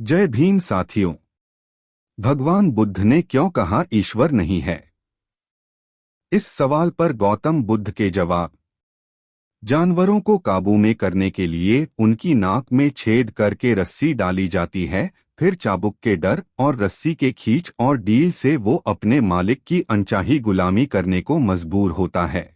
जय भीम साथियों। भगवान बुद्ध ने क्यों कहा ईश्वर नहीं है? इस सवाल पर गौतम बुद्ध के जवाब। जानवरों को काबू में करने के लिए उनकी नाक में छेद करके रस्सी डाली जाती है, फिर चाबुक के डर और रस्सी के खींच और ढील से वो अपने मालिक की अनचाही गुलामी करने को मजबूर होता है।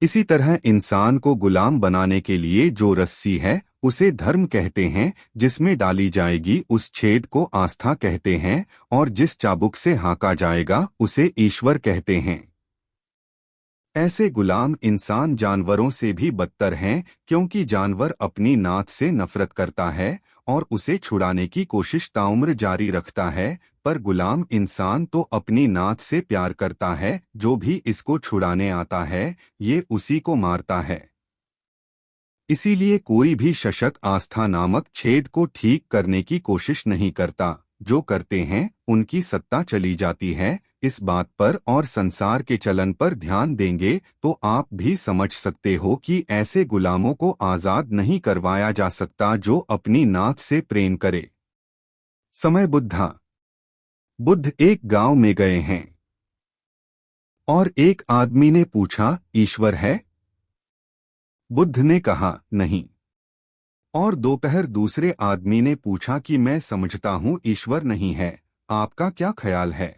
इसी तरह इंसान को गुलाम बनाने के लिए जो रस्सी है उसे धर्म कहते हैं, जिसमें डाली जाएगी उस छेद को आस्था कहते हैं, और जिस चाबुक से हांका जाएगा उसे ईश्वर कहते हैं। ऐसे गुलाम इंसान जानवरों से भी बदतर हैं, क्योंकि जानवर अपनी नात से नफरत करता है और उसे छुड़ाने की कोशिश ताउम्र जारी रखता है, पर गुलाम इंसान तो अपनी नात से प्यार करता है। जो भी इसको छुड़ाने आता है ये उसी को मारता है। इसीलिए कोई भी शशक आस्था नामक छेद को ठीक करने की कोशिश नहीं करता। जो करते हैं उनकी सत्ता चली जाती है। इस बात पर और संसार के चलन पर ध्यान देंगे तो आप भी समझ सकते हो कि ऐसे गुलामों को आजाद नहीं करवाया जा सकता जो अपनी नात से प्रेम करे। समय बुद्धा। बुद्ध एक गांव में गए हैं और एक आदमी ने पूछा, ईश्वर है? बुद्ध ने कहा, नहीं। और दोपहर दूसरे आदमी ने पूछा कि मैं समझता हूं ईश्वर नहीं है, आपका क्या ख्याल है?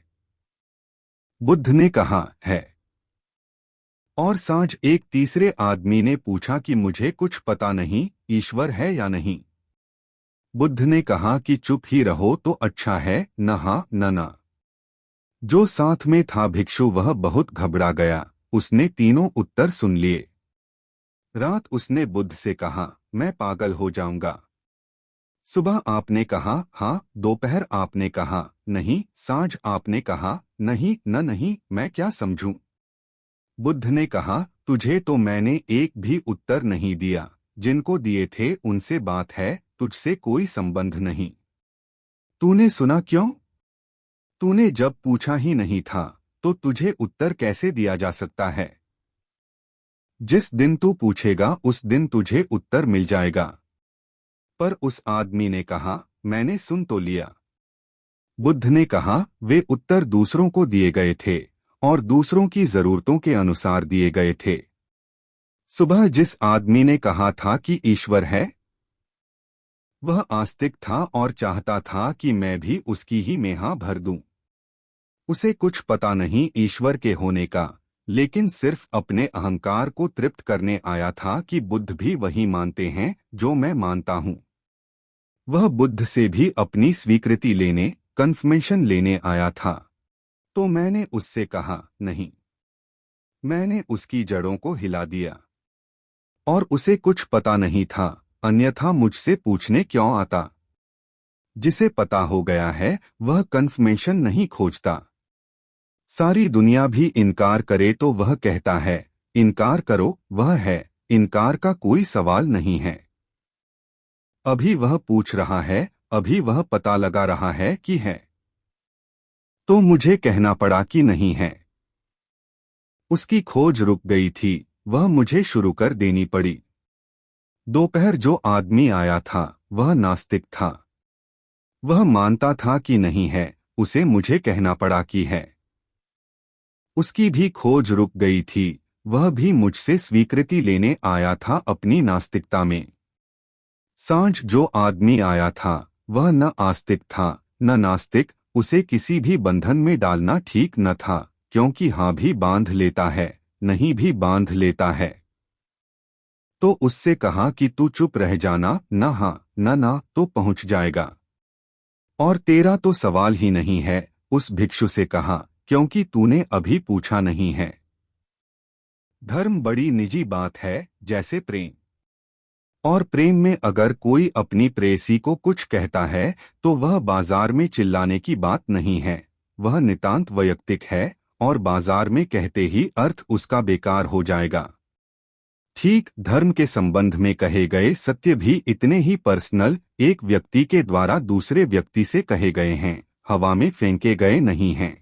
बुद्ध ने कहा, है। और सांझ एक तीसरे आदमी ने पूछा कि मुझे कुछ पता नहीं, ईश्वर है या नहीं। बुद्ध ने कहा कि चुप ही रहो तो अच्छा है, न हाँ न ना। जो साथ में था भिक्षु वह बहुत घबरा गया। उसने तीनों उत्तर सुन लिए। रात उसने बुद्ध से कहा, मैं पागल हो जाऊंगा। सुबह आपने कहा हाँ, दोपहर आपने कहा नहीं, सांझ आपने कहा नहीं न नहीं, मैं क्या समझूं? बुद्ध ने कहा, तुझे तो मैंने एक भी उत्तर नहीं दिया। जिनको दिए थे उनसे बात है, तुझसे कोई संबंध नहीं। तूने सुना क्यों? तूने जब पूछा ही नहीं था तो तुझे उत्तर कैसे दिया जा सकता है? जिस दिन तू पूछेगा उस दिन तुझे उत्तर मिल जाएगा। पर उस आदमी ने कहा, मैंने सुन तो लिया। बुद्ध ने कहा, वे उत्तर दूसरों को दिए गए थे और दूसरों की जरूरतों के अनुसार दिए गए थे। सुबह जिस आदमी ने कहा था कि ईश्वर है, वह आस्तिक था और चाहता था कि मैं भी उसकी ही मेहा भर दूं। उसे कुछ पता नहीं ईश्वर के होने का, लेकिन सिर्फ अपने अहंकार को तृप्त करने आया था कि बुद्ध भी वही मानते हैं जो मैं मानता हूं। वह बुद्ध से भी अपनी स्वीकृति लेने, कन्फर्मेशन लेने आया था। तो मैंने उससे कहा, नहीं। मैंने उसकी जड़ों को हिला दिया। और उसे कुछ पता नहीं था, अन्यथा मुझसे पूछने क्यों आता? जिसे पता हो गया है वह कन्फर्मेशन नहीं खोजता। सारी दुनिया भी इनकार करे तो वह कहता है, इनकार करो, वह है। इनकार का कोई सवाल नहीं है। अभी वह पूछ रहा है, अभी वह पता लगा रहा है कि है। तो मुझे कहना पड़ा कि नहीं है। उसकी खोज रुक गई थी, वह मुझे शुरू कर देनी पड़ी। दोपहर जो आदमी आया था वह नास्तिक था। वह मानता था कि नहीं है, उसे मुझे कहना पड़ा कि है। उसकी भी खोज रुक गई थी, वह भी मुझसे स्वीकृति लेने आया था अपनी नास्तिकता में। सांझ जो आदमी आया था वह न आस्तिक था न नास्तिक। उसे किसी भी बंधन में डालना ठीक न था, क्योंकि हाँ भी बांध लेता है, नहीं भी बांध लेता है। तो उससे कहा कि तू चुप रह जाना, न हाँ न ना तो पहुंच जाएगा। और तेरा तो सवाल ही नहीं है, उस भिक्षु से कहा, क्योंकि तूने अभी पूछा नहीं है। धर्म बड़ी निजी बात है, जैसे प्रेम। और प्रेम में अगर कोई अपनी प्रेयसी को कुछ कहता है तो वह बाजार में चिल्लाने की बात नहीं है, वह नितांत वैयक्तिक है, और बाजार में कहते ही अर्थ उसका बेकार हो जाएगा। ठीक धर्म के संबंध में कहे गए सत्य भी इतने ही पर्सनल, एक व्यक्ति के द्वारा दूसरे व्यक्ति से कहे गए हैं, हवा में फेंके गए नहीं हैं।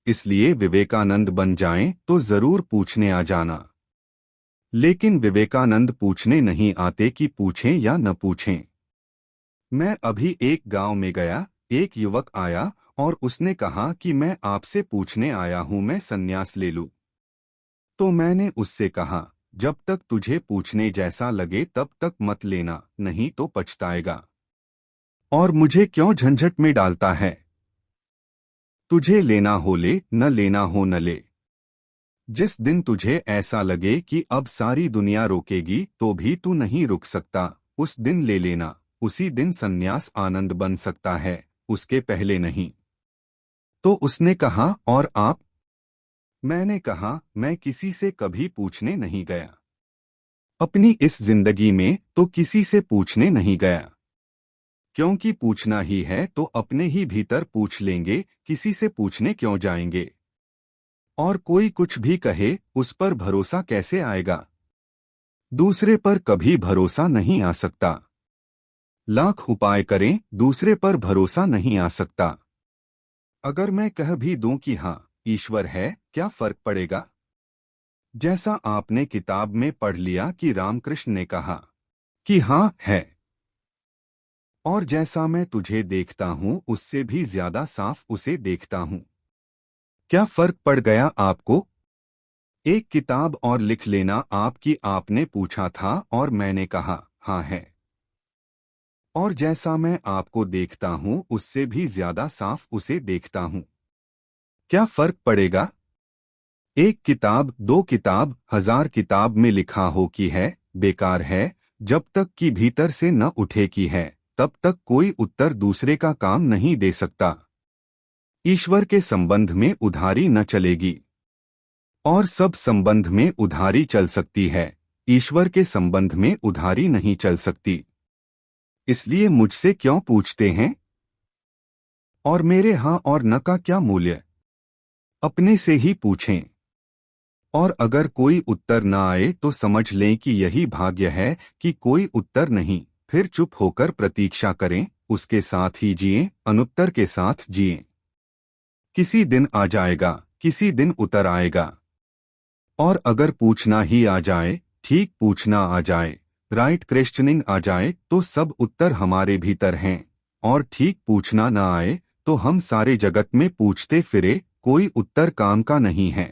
इसलिए विवेकानंद बन जाएं तो जरूर पूछने आ जाना। लेकिन विवेकानंद पूछने नहीं आते कि पूछें या न पूछें। मैं अभी एक गांव में गया, एक युवक आया और उसने कहा कि मैं आपसे पूछने आया हूं, मैं संन्यास ले लूं। तो मैंने उससे कहा, जब तक तुझे पूछने जैसा लगे तब तक मत लेना, नहीं तो पछताएगा। और मुझे क्यों झंझट में डालता है? तुझे लेना हो ले, न लेना हो न ले। जिस दिन तुझे ऐसा लगे कि अब सारी दुनिया रोकेगी तो भी तू नहीं रुक सकता, उस दिन ले लेना। उसी दिन संन्यास आनंद बन सकता है, उसके पहले नहीं। तो उसने कहा, और आप? मैंने कहा, मैं किसी से कभी पूछने नहीं गया। अपनी इस जिंदगी में तो किसी से पूछने नहीं गया। क्योंकि पूछना ही है तो अपने ही भीतर पूछ लेंगे, किसी से पूछने क्यों जाएंगे? और कोई कुछ भी कहे उस पर भरोसा कैसे आएगा? दूसरे पर कभी भरोसा नहीं आ सकता। लाख उपाय करें, दूसरे पर भरोसा नहीं आ सकता। अगर मैं कह भी दूं कि हाँ ईश्वर है, क्या फर्क पड़ेगा? जैसा आपने किताब में पढ़ लिया कि रामकृष्ण ने कहा कि हाँ है, और जैसा मैं तुझे देखता हूं उससे भी ज्यादा साफ उसे देखता हूं। क्या फर्क पड़ गया आपको? एक किताब और लिख लेना आपकी, आपने पूछा था और मैंने कहा हाँ है। और जैसा मैं आपको देखता हूं उससे भी ज्यादा साफ उसे देखता हूं। क्या फर्क पड़ेगा? एक किताब, दो किताब, 1000 किताब में लिखा हो कि है, बेकार है, जब तक कि भीतर से न उठे कि है, तब तक कोई उत्तर दूसरे का काम नहीं दे सकता। ईश्वर के संबंध में उधारी न चलेगी, और सब संबंध में उधारी चल सकती है, ईश्वर के संबंध में उधारी नहीं चल सकती। इसलिए मुझसे क्यों पूछते हैं? और मेरे हाँ और न का क्या मूल्य? अपने से ही पूछें। और अगर कोई उत्तर न आए तो समझ लें कि यही भाग्य है कि कोई उत्तर नहीं, फिर चुप होकर प्रतीक्षा करें, उसके साथ ही जिएं, अनुत्तर के साथ जिएं। किसी दिन आ जाएगा, किसी दिन उतर आएगा। और अगर पूछना ही आ जाए, ठीक पूछना आ जाए, राइट क्वेश्चनिंग आ जाए, तो सब उत्तर हमारे भीतर हैं। और ठीक पूछना न आए तो हम सारे जगत में पूछते फिरे, कोई उत्तर काम का नहीं है।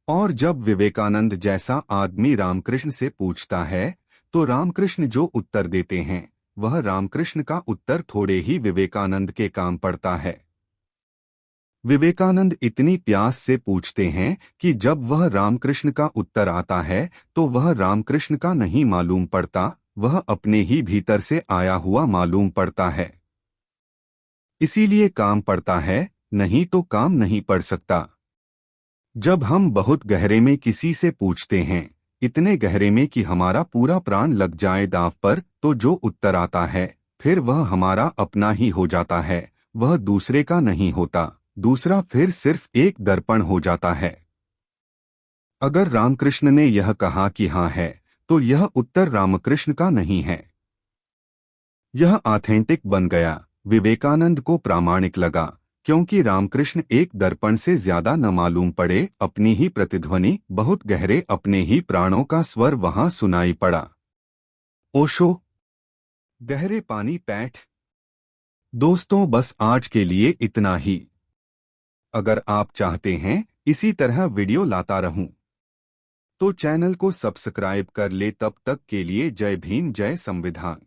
और जब विवेकानंद जैसा आदमी रामकृष्ण से पूछता है तो रामकृष्ण जो उत्तर देते हैं वह रामकृष्ण का उत्तर थोड़े ही विवेकानंद के काम पड़ता है। विवेकानंद इतनी प्यास से पूछते हैं कि जब वह रामकृष्ण का उत्तर आता है तो वह रामकृष्ण का नहीं मालूम पड़ता, वह अपने ही भीतर से आया हुआ मालूम पड़ता है। इसीलिए काम पड़ता है, नहीं तो काम नहीं पड़ सकता। जब हम बहुत गहरे में किसी से पूछते हैं, इतने गहरे में कि हमारा पूरा प्राण लग जाए दांव पर, तो जो उत्तर आता है फिर वह हमारा अपना ही हो जाता है, वह दूसरे का नहीं होता। दूसरा फिर सिर्फ एक दर्पण हो जाता है। अगर रामकृष्ण ने यह कहा कि हाँ है, तो यह उत्तर रामकृष्ण का नहीं है। यह ऑथेंटिक बन गया, विवेकानंद को प्रामाणिक लगा, क्योंकि रामकृष्ण एक दर्पण से ज्यादा न मालूम पड़े, अपनी ही प्रतिध्वनि, बहुत गहरे अपने ही प्राणों का स्वर वहां सुनाई पड़ा। ओशो, गहरे पानी पैठ। दोस्तों, बस आज के लिए इतना ही। अगर आप चाहते हैं इसी तरह वीडियो लाता रहूं तो चैनल को सब्सक्राइब कर ले। तब तक के लिए जय भीम, जय संविधान।